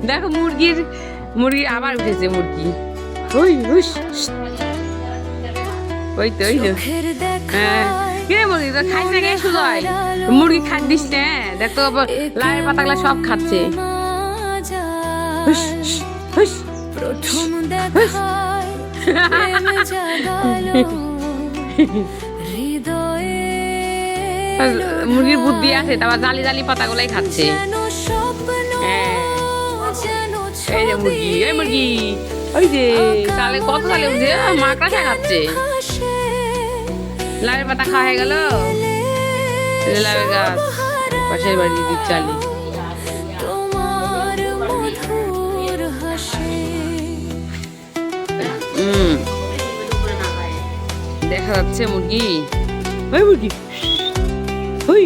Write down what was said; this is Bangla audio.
দেখো মুরগি আবার উঠেছে মুরগি। ওই হুস ওই তো হ্যাঁ কে মুরগি তো খাই না কে শুধু মুরগি খাই দিস না। দেখো লাইয়ের পাতাগুলা সব খাচ্ছে। মুরগির বুদ্ধি আছে, তারপর জালি জালি পাতাগুলাই খাচ্ছে। এই যে মুরগি, এই মুরগি ওই যে তালে কত তালে উঠে মাকড়সা খাচ্ছে। লাউয়ের পাতা খাওয়া হয়ে গেল। লাউয়ের গাছ পাশের বাড়ি দিদি চালি। দেখা যাচ্ছে মুরগি, ওই মুরগি, ওই